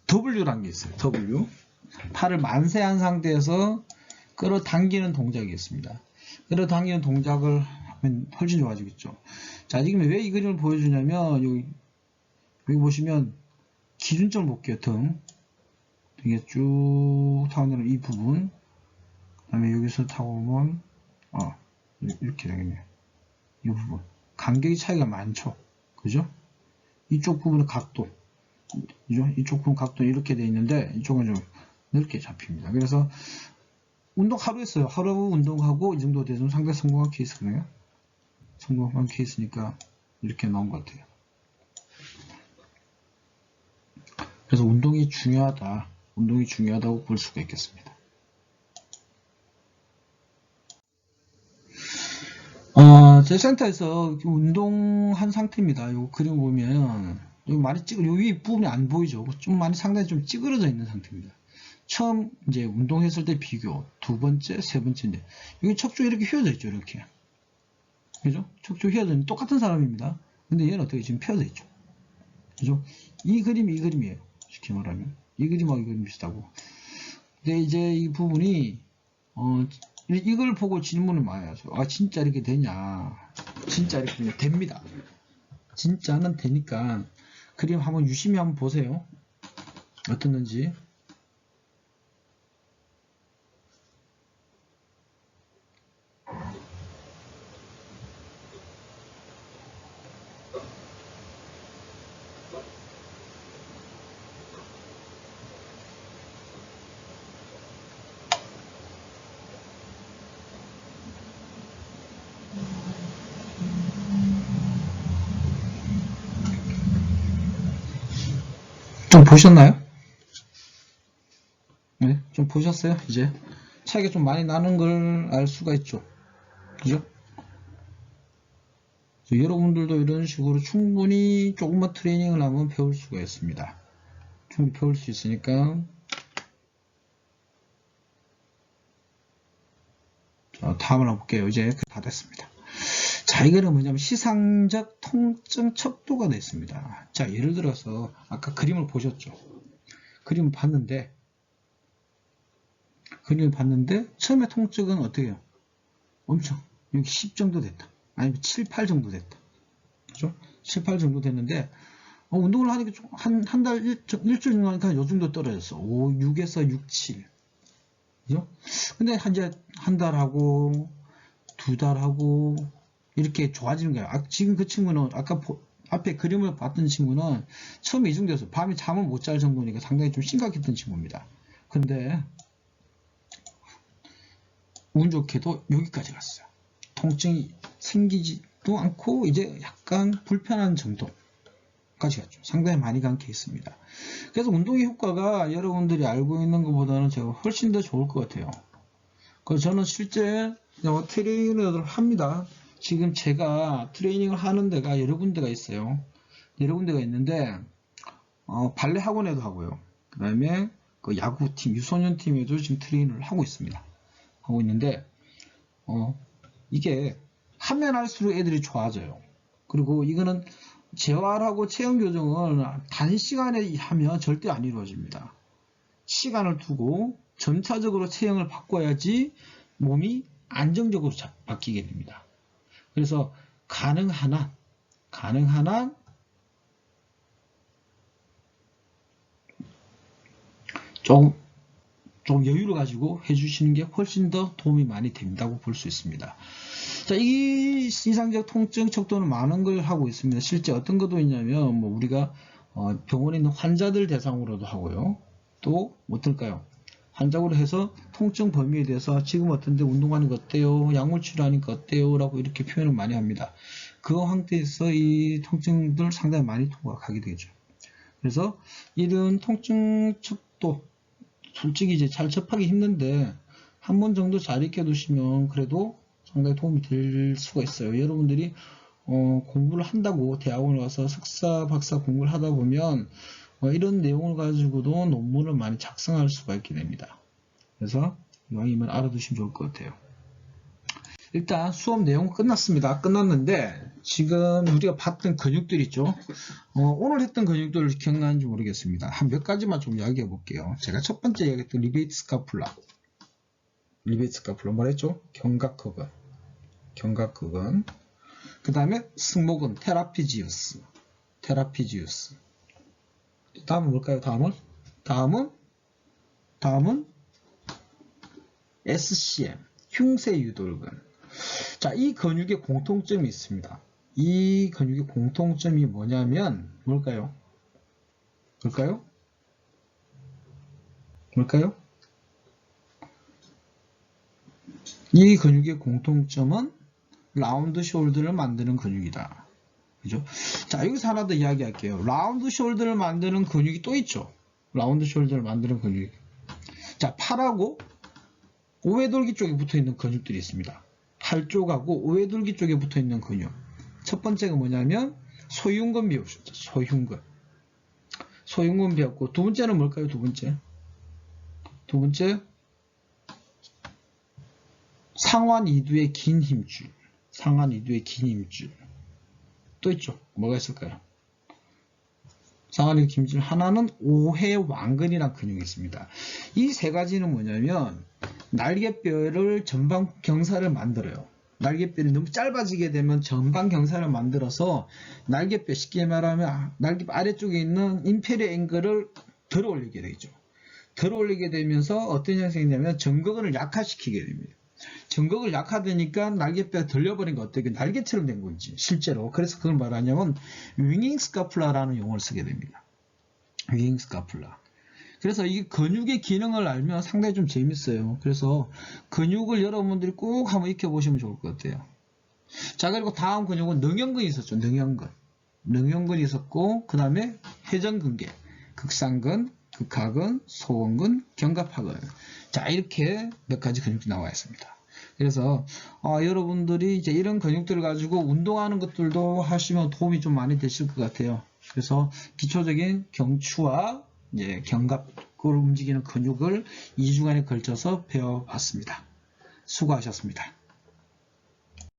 W라는 게 있어요. W. 팔을 만세한 상태에서 끌어당기는 동작이 있습니다. 끌어당기는 동작을 하면 훨씬 좋아지겠죠. 자, 지금 왜 이 그림을 보여주냐면 여기 보시면 기준점을 볼게요. 등에 쭉 타오르는 이 부분. 그 다음에 여기서 타고 오면 이렇게 되겠네요. 이 부분 간격이 차이가 많죠. 그죠? 이쪽 부분의 각도, 그죠? 이쪽 부분 각도 이렇게 되어 있는데 이쪽은 좀 넓게 잡힙니다. 그래서 운동 하루 했어요. 하루 운동하고 이 정도 되면 상당히 성공한 케이스네요. 성공한 케이스니까 이렇게 나온 것 같아요. 그래서 운동이 중요하다고 볼 수가 있겠습니다. 제 센터에서 운동한 상태입니다. 요 그림 보면 여기 많이 요 위 부분이 안 보이죠? 좀 많이 상당히 좀 찌그러져 있는 상태입니다. 처음 이제 운동했을 때 비교, 두 번째, 세 번째인데 여기 척추 이렇게 휘어져 있죠, 이렇게. 그죠? 척추 휘어져 있는 똑같은 사람입니다. 근데 얘는 어떻게 지금 펴져 있죠? 그죠? 이 그림이에요. 쉽게 말하면 이 그림하고 이 그림 비슷하고. 근데 이제 이 부분이 이걸 보고 질문을 많이 하죠. 진짜 이렇게 되냐? 진짜 이렇게 됩니다. 진짜는 되니까 그림 한번 유심히 한번 보세요. 어떻는지. 좀 보셨나요? 네, 좀 보셨어요? 이제 차이가 좀 많이 나는 걸 알 수가 있죠. 그죠? 여러분들도 이런 식으로 충분히 조금만 트레이닝을 하면 배울 수가 있습니다. 충분히 배울 수 있으니까. 자, 다음을 한번 볼게요. 이제 다 됐습니다. 자, 이거는 뭐냐면 시상적 통증 척도가 됐습니다. 자, 예를 들어서 아까 그림을 보셨죠? 그림을 봤는데 처음에 통증은 어떻게 해요? 엄청 여기 10 정도 됐다. 아니면 7, 8 정도 됐다. 그죠? 7, 8 정도 됐는데 운동을 하니까 한 달, 일주일 정도 하니까 요 정도 떨어졌어. 5, 6에서 6, 7. 그죠? 근데 이제 한 달 하고, 2달 하고, 이렇게 좋아지는 거야. 지금 그 친구는, 아까 앞에 그림을 봤던 친구는 처음에 이 정도였어. 밤에 잠을 못 잘 정도니까 상당히 좀 심각했던 친구입니다. 근데, 운 좋게도 여기까지 갔어요. 통증이 생기지도 않고, 이제 약간 불편한 정도까지 갔죠. 상당히 많이 간 케이스입니다. 그래서 운동의 효과가 여러분들이 알고 있는 것보다는 제가 훨씬 더 좋을 것 같아요. 그래서 저는 실제 트레이닝을 합니다. 지금 제가 트레이닝을 하는 데가 여러 군데가 있어요. 여러 군데가 있는데 발레 학원에도 하고요. 그 다음에 그 야구팀, 유소년 팀에도 지금 트레이닝을 하고 있습니다. 하고 있는데 이게 하면 할수록 애들이 좋아져요. 그리고 이거는 재활하고 체형 교정을 단시간에 하면 절대 안 이루어집니다. 시간을 두고 점차적으로 체형을 바꿔야지 몸이 안정적으로 바뀌게 됩니다. 그래서 가능한 한 좀 여유를 가지고 해주시는 게 훨씬 더 도움이 많이 된다고 볼 수 있습니다. 자, 이 이상적 통증 척도는 많은 걸 하고 있습니다. 실제 어떤 것도 있냐면 뭐 우리가 병원에 있는 환자들 대상으로도 하고요. 또 어떨까요? 환자로 해서 통증 범위에 대해서 지금 어떤데 운동하는 거 어때요? 약물 치료하니까 어때요? 라고 이렇게 표현을 많이 합니다. 그 상태에서 이 통증들 상당히 많이 통과하게 되죠. 그래서 이런 통증 척도 솔직히 이제 잘 접하기 힘든데 한 번 정도 잘 익혀두시면 그래도 상당히 도움이 될 수가 있어요. 여러분들이 공부를 한다고 대학원에 와서 석사, 박사 공부를 하다 보면 이런 내용을 가지고도 논문을 많이 작성할 수가 있게 됩니다. 그래서 이왕이면 알아두시면 좋을 것 같아요. 일단 수업 내용 끝났습니다. 끝났는데 지금 우리가 봤던 근육들 있죠. 오늘 했던 근육들 기억나는지 모르겠습니다. 한 몇 가지만 좀 이야기해 볼게요. 제가 첫 번째 이야기했던 리베이트 스카풀라 뭐라 했죠? 견갑근근. 그 다음에 승모근 테라피지우스. 다음은 뭘까요? 다음은 SCM, 흉쇄유돌근. 자, 이 근육의 공통점이 있습니다. 이 근육의 공통점이 뭐냐면 뭘까요? 이 근육의 공통점은 라운드 숄더를 만드는 근육이다. 그죠? 자, 여기서 하나 더 이야기할게요. 라운드 숄더를 만드는 근육이 또 있죠. 라운드 숄더를 만드는 근육. 자, 팔하고 오외돌기 쪽에 붙어 있는 근육들이 있습니다. 팔 쪽하고 오외돌기 쪽에 붙어 있는 근육. 첫 번째가 뭐냐면 소흉근 배우셨죠. 소흉근 배웠고 두 번째는 뭘까요? 두 번째 상완 이두의 긴 힘줄. 또 있죠. 뭐가 있을까요? 상완 이두 긴 힘줄. 하나는 오해완근이라는 근육이 있습니다. 이 세 가지는 뭐냐면 날개뼈를 전방 경사를 만들어요. 날개뼈를 너무 짧아지게 되면 전방 경사를 만들어서 날개뼈, 쉽게 말하면 날개뼈 아래쪽에 있는 인페리어 앵글을 들어 올리게 되죠. 들어 올리게 되면서 어떤 현상이 있냐면 정극근을 약화시키게 됩니다. 정극을 약화되니까 날개뼈가 들려버린 거 어떻게 날개처럼 된 건지 실제로. 그래서 그걸 말하냐면 윙잉 스카플라라는 용어를 쓰게 됩니다. 윙잉 스카플라. 그래서 이 근육의 기능을 알면 상당히 좀 재밌어요. 그래서 근육을 여러분들이 꼭 한번 익혀보시면 좋을 것 같아요. 자, 그리고 다음 근육은 능형근이 있었죠. 능형근이 있었고, 그 다음에 회전근개. 극상근, 극하근, 소원근, 견갑하근. 자, 이렇게 몇 가지 근육이 나와 있습니다. 그래서 여러분들이 이제 이런 근육들을 가지고 운동하는 것들도 하시면 도움이 좀 많이 되실 것 같아요. 그래서 기초적인 경추와 이제 견갑을 움직이는 근육을 2주간에 걸쳐서 배워봤습니다. 수고하셨습니다.